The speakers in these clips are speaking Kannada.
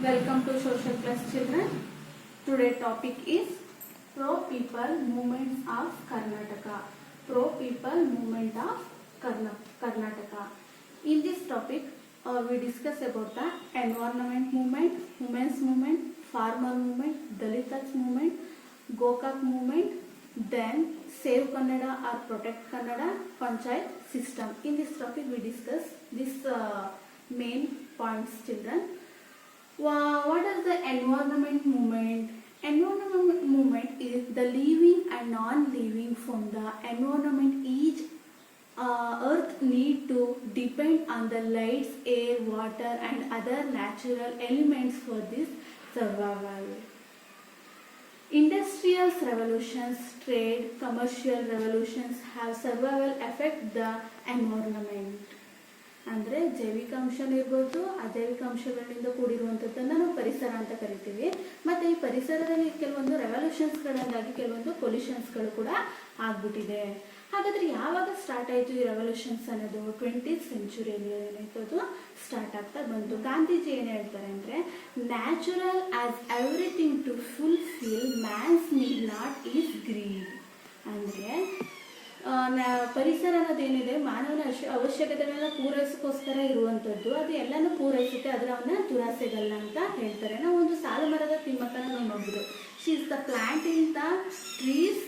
Welcome to Social Class Children. Today topic is Pro People Movement of Karnataka. Pro People Movement of Karnataka. In this topic, we discuss about the environment movement, women's movement, farmer movement, Dalitas movement, Gokak movement, then Save Kannada or Protect Kannada, Panchayat system. In this topic, we discuss this main points, children. What is the environment movement? Environment movement is the living and non-living from the environment. Each earth need to depend on the lights, air, water and other natural elements for this survival. Industrial revolutions, trade, commercial revolutions have survival affect the environment. ಅಂದರೆ ಜೈವಿಕ ಅಂಶನೂ ಇರ್ಬೋದು, ಅಜೈವಿಕ ಅಂಶಗಳಿಂದ ಕೂಡಿರುವಂಥದ್ದನ್ನು ನಾವು ಪರಿಸರ ಅಂತ ಕರಿತೀವಿ. ಮತ್ತು ಈ ಪರಿಸರದಲ್ಲಿ ಕೆಲವೊಂದು ರೆವಲ್ಯೂಷನ್ಸ್ಗಳಿಂದಾಗಿ ಕೆಲವೊಂದು ಪೊಲ್ಯೂಷನ್ಸ್ಗಳು ಕೂಡ ಆಗ್ಬಿಟ್ಟಿದೆ. ಹಾಗಾದರೆ ಯಾವಾಗ ಸ್ಟಾರ್ಟ್ ಆಯಿತು ಈ ರೆವಲ್ಯೂಷನ್ಸ್ ಅನ್ನೋದು? 20th ಸೆಂಚುರಿಯಲ್ಲಿ ಏನಾಯಿತು, ಅದು ಸ್ಟಾರ್ಟ್ ಆಗ್ತಾ ಬಂತು. ಗಾಂಧೀಜಿ ಏನು ಹೇಳ್ತಾರೆ ಅಂದರೆ, natural has everything to fulfill man's need not is greed. ಅಂದರೆ ಪರಿಸರ ಅನ್ನೋದೇನಿದೆ ಮಾನವನ ಅವಶ್ಯಕತೆಗಳನ್ನ ಪೂರೈಸೋಸ್ಕರ ಇರುವಂಥದ್ದು, ಅದು ಎಲ್ಲನೂ ಪೂರೈಸುತ್ತೆ, ಆದರೆ ಅವನ ದುರಾಸೆಗಲ್ಲ ಅಂತ ಹೇಳ್ತಾರೆ. ನಾವು ಒಂದು ಸಾಲು ಮರದ ತಿಮ್ಮಕ್ಕನ ನಾವು ನೋಡ್ಬೋದು. She is the plant in the trees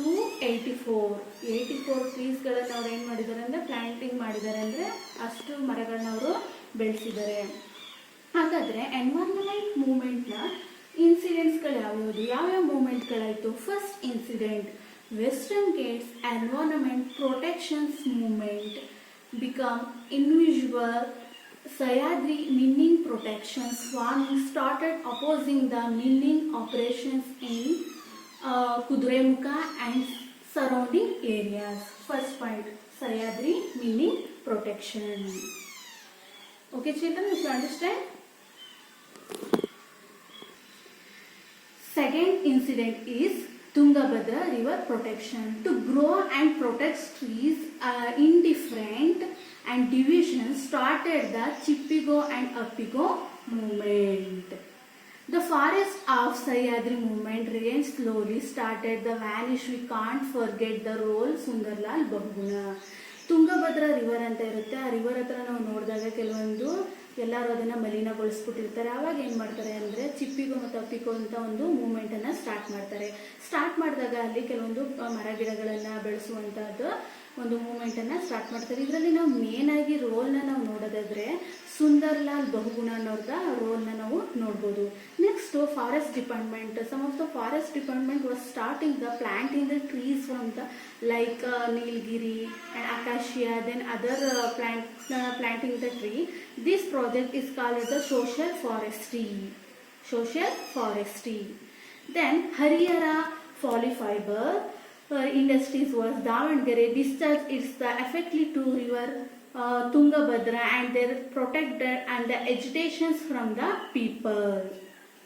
284 ಟ್ರೀಸ್ಗಳನ್ನು ಅವ್ರು ಏನು ಮಾಡಿದ್ದಾರೆ ಅಂದರೆ ಪ್ಲಾಂಟಿಂಗ್ ಮಾಡಿದ್ದಾರೆ, ಅಂದರೆ ಅಷ್ಟು ಮರಗಳನ್ನ ಅವರು ಬೆಳೆಸಿದ್ದಾರೆ. ಹಾಗಾದರೆ ಎನ್ವೈರನ್ಮೆಂಟ್ ಮೂವ್ಮೆಂಟ್ನ ಇನ್ಸಿಡೆಂಟ್ಸ್ಗಳು ಯಾವ್ಯಾವ ಮೂವ್ಮೆಂಟ್ಗಳಾಯಿತು? First incident, Western Ghats Environment Protections Movement become invisible. Sahyadri Mining Protections Farming started opposing the mining operations in Kudremukha and surrounding areas. First point, Sahyadri Mining Protection. Okay children, you understand? Second incident is Tungabhadra River Protection. To grow and protect trees in different and divisions started the Chippigo and Appigo movement. The forest of Sahyadri movement again slowly started the vanish. We can't forget the role Sundarlal Bahuguna. Tungabhadra river ಅಂತ ಇರುತ್ತೆ. ಆ ರಿವರ್ ಹತ್ರ ನಾವು ನೋಡಿದಾಗ ಕೆಲವೊಂದು ಎಲ್ಲರೂ ಅದನ್ನು ಮಲಿನಗೊಳಿಸ್ಬಿಟ್ಟಿರ್ತಾರೆ. ಆವಾಗ ಏನು ಮಾಡ್ತಾರೆ ಅಂದರೆ ಚಿಪ್ಪಿಗೋ ಮತ್ತು ಅಪ್ಪಿಗೋ ಅಂತ ಒಂದು ಮೂವ್ಮೆಂಟನ್ನು ಸ್ಟಾರ್ಟ್ ಮಾಡಿದಾಗ ಅಲ್ಲಿ ಕೆಲವೊಂದು ಮರ ಗಿಡಗಳನ್ನು ಬೆಳೆಸುವಂಥದ್ದು ಒಂದು ಮೂವ್ಮೆಂಟನ್ನು ಸ್ಟಾರ್ಟ್ ಮಾಡ್ತಾರೆ. ಇದರಲ್ಲಿ ನಾವು ಮೇನಾಗಿ ರೋಲ್ನ ನಾವು ನೋಡೋದಾದರೆ ಸುಂದರ್ಲಾಲ್ ಬಹುಗುಣ ಅನ್ನೋರ್ದ ರೋಲ್ನ ನಾವು ನೋಡ್ಬೋದು. Next forest department. Some of the forest department was starting the planting the trees from the like nilgiri and acacia, then other planting the tree. This project is called the social forestry. Then Harihara polyfiber industries was Davangere discharged its effectively to river Tungabhadra and they protected and the agitations from the people.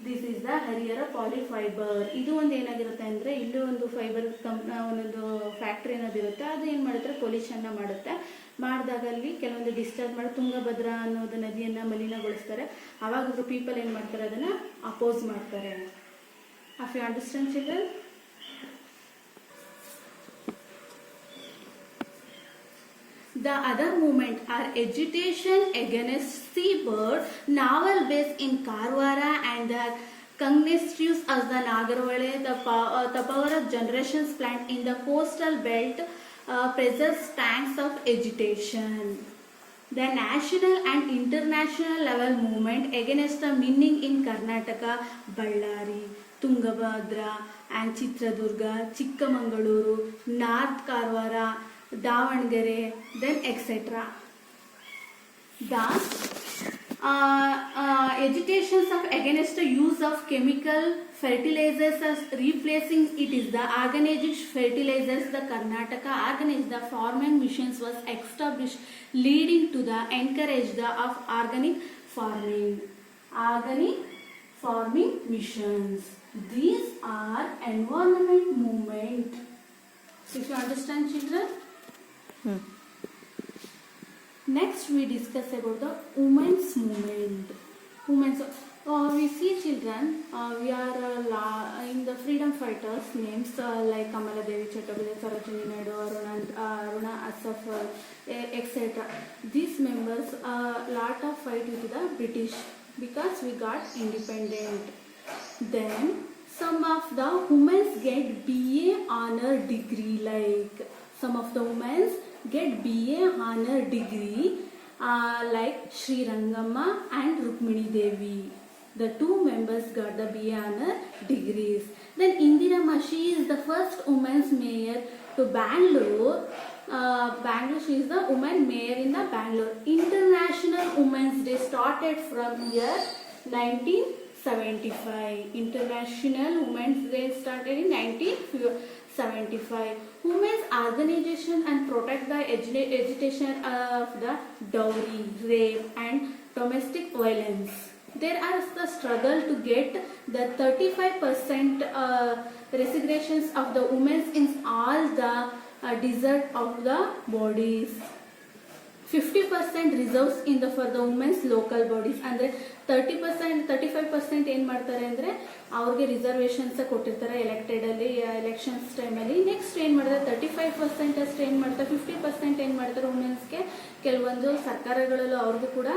This is the Harihara polyfibre. ಇದು ಒಂದು ಏನಾಗಿರುತ್ತೆ ಅಂದರೆ ಇಲ್ಲೂ ಒಂದು ಫೈಬರ್ ಒಂದೊಂದು ಫ್ಯಾಕ್ಟ್ರಿ ಅನ್ನೋದಿರುತ್ತೆ. ಅದು ಏನು ಮಾಡುತ್ತೆ, ಪೊಲ್ಯೂಷನ್ನ ಮಾಡಿದಾಗ ಅಲ್ಲಿ ಕೆಲವೊಂದು ಡಿಸ್ಚಾರ್ಜ್ ಮಾಡಿ ತುಂಗಭದ್ರಾ ಅನ್ನೋದು ನದಿಯನ್ನು ಮಲಿನಗೊಳಿಸ್ತಾರೆ. ಆವಾಗ ಪೀಪಲ್ ಏನು ಮಾಡ್ತಾರೆ, ಅದನ್ನು ಅಪೋಸ್ ಮಾಡ್ತಾರೆ. If you understand children? The other movement are agitation against seabird, naval base in Karwara and the Kangnestius as the Nagarwale, the power of generations plant in the coastal belt presents tanks of agitation. The national and international level movement against the mining in Karnataka, Ballari, Tungabhadra and Chitradurga, Chikkamangaluru, North Karwara, Davangere, then etc. The agitations of against the use of chemical fertilizers as replacing it is the organic fertilizers. The Karnataka organized the farming missions was established, leading to the encouragement of organic farming missions. These are environment movement. If you understand children? Next we discuss about the women's movement. We see children, we are in the freedom fighters names like Kamala Devi Chattopadhyay, Sarojini Naidu, Aruna Asaf, etc. These members lot of fight with the British because we got independent. Then some of the women get BA honor degree, like some of the women get BA honor degree like Sri Rangamma and Rukmini Devi. The two members got the BA honor degrees. Then Indirama, she is the first women's mayor to Bangalore. Bangalore, she is the woman mayor in the Bangalore. International Women's Day started from year 1975. International Women's Day started in 1975. Women's organization and protect the agitation of the dowry, rape and domestic violence. There are the struggle to get the 35% resignations of the women in all the desert of the bodies. 50% reserves in the for the women's local bodies. ಅಂದರೆ 35% ಏನು ಮಾಡ್ತಾರೆ ಅಂದರೆ ಅವ್ರಿಗೆ ರಿಸರ್ವೇಷನ್ಸ್ ಕೊಟ್ಟಿರ್ತಾರೆ ಎಲೆಕ್ಟೆಡಲ್ಲಿ ಎಲೆಕ್ಷನ್ಸ್ ಟೈಮಲ್ಲಿ. ನೆಕ್ಸ್ಟ್ ಏನು ಮಾಡಿದ್ರೆ 35% ಅಷ್ಟು ಏನು ಮಾಡ್ತಾರೆ, 50% ಏನು ಮಾಡ್ತಾರೆ ವುಮೆನ್ಸ್ಗೆ ಕೆಲವೊಂದು ಸರ್ಕಾರಗಳಲ್ಲೂ ಅವ್ರಿಗೂ ಕೂಡ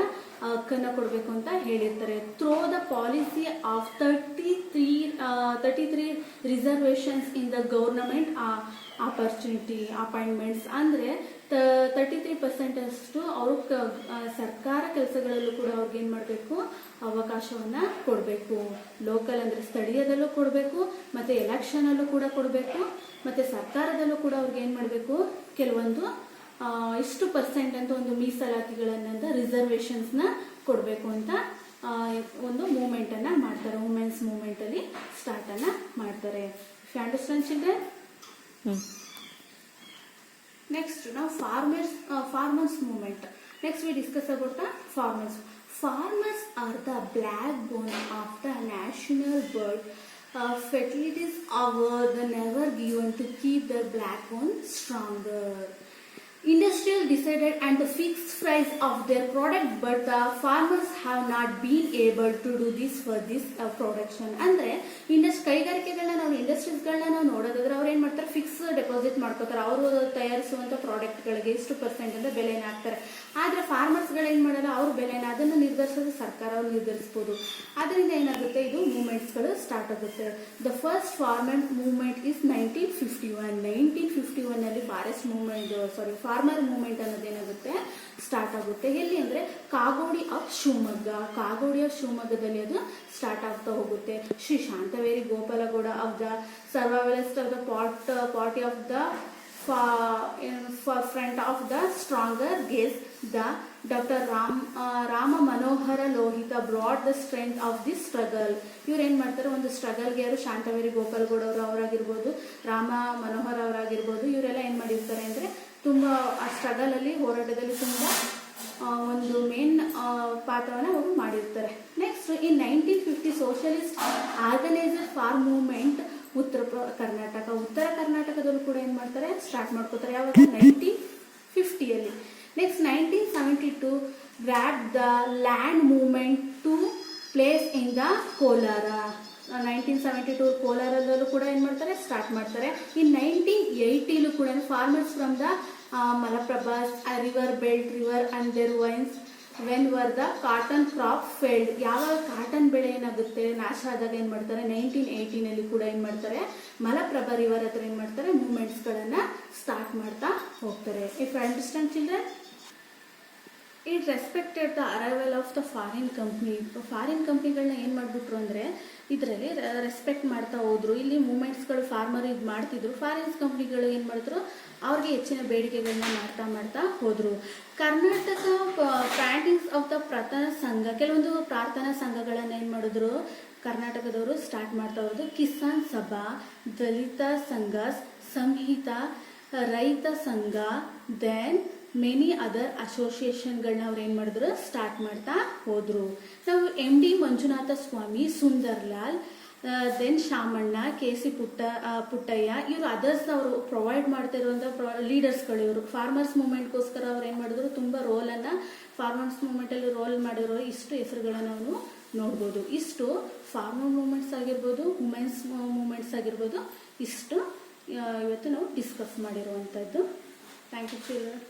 ಹಕ್ಕನ್ನು ಕೊಡಬೇಕು ಅಂತ ಹೇಳಿರ್ತಾರೆ. Through the policy of 33 reservations in the government opportunity appointments, ಅಂದರೆ 33% ಅಷ್ಟು ಅವರು ಸರ್ಕಾರ ಕೆಲಸಗಳಲ್ಲೂ ಕೂಡ ಅವ್ರಿಗೆ ಏನು ಮಾಡಬೇಕು, ಅವಕಾಶವನ್ನು ಕೊಡಬೇಕು. ಲೋಕಲ್ ಅಂದರೆ ಸ್ಥಳೀಯದಲ್ಲೂ ಕೊಡಬೇಕು, ಮತ್ತು ಎಲೆಕ್ಷನಲ್ಲೂ ಕೂಡ ಕೊಡಬೇಕು, ಮತ್ತು ಸರ್ಕಾರದಲ್ಲೂ ಕೂಡ ಅವ್ರಿಗೆ ಏನು ಮಾಡಬೇಕು, ಕೆಲವೊಂದು ಇಷ್ಟು ಪರ್ಸೆಂಟ್ ಅಂತ ಒಂದು ಮೀಸಲಾತಿಗಳನ್ನ ರಿಸರ್ವೇಷನ್ಸ್ನ ಕೊಡಬೇಕು ಅಂತ ಒಂದು ಮೂಮೆಂಟನ್ನು ಮಾಡ್ತಾರೆ. ವುಮೆನ್ಸ್ ಮೂಮೆಂಟಲ್ಲಿ ಸ್ಟಾರ್ಟನ್ನು ಮಾಡ್ತಾರೆ. If you understand children. Next, now farmers movement. Next we discuss about the farmers. Farmers are the backbone of the national bird fertilities are the never given to keep the backbone stronger. Industrial decided and the fixed price of their product, but the farmers have not been able to do this for this production. ಅಂದರೆ ಕೈಗಾರಿಕೆಗಳನ್ನ ನಾವು ಇಂಡಸ್ಟ್ರೀಸ್ಗಳನ್ನ ನಾವು ನೋಡೋದಾದ್ರೆ ಅವ್ರು ಏನು ಮಾಡ್ತಾರೆ, ಫಿಕ್ಸ್ ಡೆಪಾಸಿಟ್ ಮಾಡ್ಕೋತಾರೆ. ಅವರು ತಯಾರಿಸುವಂಥ ಪ್ರಾಡಕ್ಟ್ಗಳಿಗೆ ಇಷ್ಟು ಪರ್ಸೆಂಟ್ ಅಂತ ಬೆಲೆನ ಹಾಕ್ತಾರೆ. ಆದರೆ ಫಾರ್ಮರ್ಸ್ಗಳು ಏನು ಮಾಡಲ್ಲ, ಅವ್ರ ಬೆಲೆನ ಅದನ್ನು ನಿರ್ಧರಿಸೋದು ಸರ್ಕಾರ ನಿರ್ಧರಿಸ್ಬೋದು. ಅದರಿಂದ ಏನಾಗುತ್ತೆ, ಇದು ಮೂವ್ಮೆಂಟ್ಸ್ಗಳು ಸ್ಟಾರ್ಟ್ ಆಗುತ್ತೆ. The first farmer movement is 1951 ಅಲ್ಲಿ ಫಾರೆಸ್ಟ್ ಮೂವ್ಮೆಂಟ್ ಫಾರ್ಮರ್ ಮೂವ್ಮೆಂಟ್ ಅನ್ನೋದೇನಾಗುತ್ತೆ ಸ್ಟಾರ್ಟ್ ಆಗುತ್ತೆ. ಎಲ್ಲಿ ಅಂದರೆ ಕಾಗೋಡಿ ಆಫ್ ಶಿವಮೊಗ್ಗದಲ್ಲಿ ಅದು ಸ್ಟಾರ್ಟ್ ಆಗ್ತಾ ಹೋಗುತ್ತೆ. Shri Shantaveri Gopalagowda of the survivalist of the party of the front of the stronger goes the doctor Rama Manohar Lohia brought the strength of the struggle. ಇವ್ರು ಏನು ಮಾಡ್ತಾರೆ, ಒಂದು ಸ್ಟ್ರಗಲ್ಗೆ ಯಾರು ಶಾಂತವೇರಿ ಗೋಪಾಲಗೌಡ ಅವರಾಗಿರ್ಬೋದು, ರಾಮ ಮನೋಹರ್ ಅವರಾಗಿರ್ಬೋದು, ಇವರೆಲ್ಲ ಏನು ಮಾಡಿರ್ತಾರೆ ಅಂದರೆ ತುಂಬ ಆ ಸ್ಟ್ರಗಲಲ್ಲಿ ಹೋರಾಟದಲ್ಲಿ ತುಂಬ ಒಂದು ಮೇನ್ ಪಾತ್ರವನ್ನು ಅವರು ಮಾಡಿರ್ತಾರೆ. Next in 1950 socialist organiser for movement ಉತ್ತರ ಕರ್ನಾಟಕದಲ್ಲೂ ಕೂಡ ಏನು ಮಾಡ್ತಾರೆ, ಸ್ಟಾರ್ಟ್ ಮಾಡ್ಕೋತಾರೆ. ಯಾವಾಗ 1950 next 1972 grab the land movement to place in the Kolar. 1972 ಕೋಲಾರದಲ್ಲೂ ಕೂಡ ಏನು ಮಾಡ್ತಾರೆ, ಸ್ಟಾರ್ಟ್ ಮಾಡ್ತಾರೆ. ಇನ್ 1980 ಕೂಡ farmers from the Malaprabhas river belt river and there wines when were the cotton crop failed. ಯಾವಾಗ ಕಾಟನ್ ಬೆಳೆ ಏನಾಗುತ್ತೆ ನಾಶ ಆದಾಗ ಏನು ಮಾಡ್ತಾರೆ, 1980 ಕೂಡ ಏನು ಮಾಡ್ತಾರೆ, ಮಲಪ್ರಭಾ ರಿವರ್ ಹತ್ರ ಏನು ಮಾಡ್ತಾರೆ, ಮೂವ್ಮೆಂಟ್ಸ್ಗಳನ್ನು ಸ್ಟಾರ್ಟ್ ಮಾಡ್ತಾ ಹೋಗ್ತಾರೆ. If I understand children. It respected the arrival of the foreign ಕಂಪ್ನಿಗಳನ್ನ ಏನು ಮಾಡಿಬಿಟ್ರು ಅಂದರೆ ಇದರಲ್ಲಿ ರೆಸ್ಪೆಕ್ಟ್ ಮಾಡ್ತಾ ಹೋದ್ರು. ಇಲ್ಲಿ ಮೂಮೆಂಟ್ಸ್ಗಳು ಫಾರ್ಮರ್ ಇದು ಮಾಡ್ತಿದ್ರು, ಫಾರಿನ್ಸ್ ಕಂಪ್ನಿಗಳು ಏನು ಮಾಡಿದ್ರು, ಅವ್ರಿಗೆ ಹೆಚ್ಚಿನ ಬೇಡಿಕೆಗಳನ್ನ ಮಾಡ್ತಾ ಹೋದರು. ಕರ್ನಾಟಕ ಪ್ಯಾಂಟಿಂಗ್ಸ್ ಆಫ್ ದ ಪ್ರಾರ್ಥನಾ ಸಂಘ, ಕೆಲವೊಂದು ಪ್ರಾರ್ಥನಾ ಸಂಘಗಳನ್ನು ಏನು ಮಾಡಿದ್ರು ಕರ್ನಾಟಕದವರು ಸ್ಟಾರ್ಟ್ ಮಾಡ್ತಾ ಹೋದ್ರು. ಕಿಸಾನ್ ಸಭಾ, ದಲಿತ ಸಂಘ, ಸಂಹಿತ, ರೈತ ಸಂಘ, ದೆನ್ ಮೆನಿ ಅದರ್ ಅಸೋಸಿಯೇಷನ್ಗಳನ್ನ ಅವ್ರು ಏನು ಮಾಡಿದ್ರು, ಸ್ಟಾರ್ಟ್ ಮಾಡ್ತಾ ಹೋದರು. ನಾವು MD ಮಂಜುನಾಥ ಸ್ವಾಮಿ, ಸುಂದರ್ಲಾಲ್, ದೆನ್ ಶಾಮಣ್ಣ, KC ಪುಟ್ಟಯ್ಯ, ಇವರು ಅದರ್ಸ್ ಅವರು ಪ್ರೊವೈಡ್ ಮಾಡ್ತಾ ಇರುವಂಥ ಲೀಡರ್ಸ್ಗಳು. ಇವರು ಫಾರ್ಮರ್ಸ್ ಮೂವ್ಮೆಂಟ್ಗೋಸ್ಕರ ಅವ್ರು ಏನು ಮಾಡಿದ್ರು, ತುಂಬ ರೋಲನ್ನು ಫಾರ್ಮರ್ಸ್ ಮೂವ್ಮೆಂಟಲ್ಲಿ ರೋಲ್ ಮಾಡಿರೋ ಇಷ್ಟು ಹೆಸರುಗಳನ್ನು ಅವನು ನೋಡ್ಬೋದು. ಇಷ್ಟು ಫಾರ್ಮರ್ ಮೂಮೆಂಟ್ಸ್ ಆಗಿರ್ಬೋದು, ವುಮೆನ್ಸ್ ಮೂಮೆಂಟ್ಸ್ ಆಗಿರ್ಬೋದು, ಇಷ್ಟು ಇವತ್ತು ನಾವು ಡಿಸ್ಕಸ್ ಮಾಡಿರುವಂಥದ್ದು. Thank you children.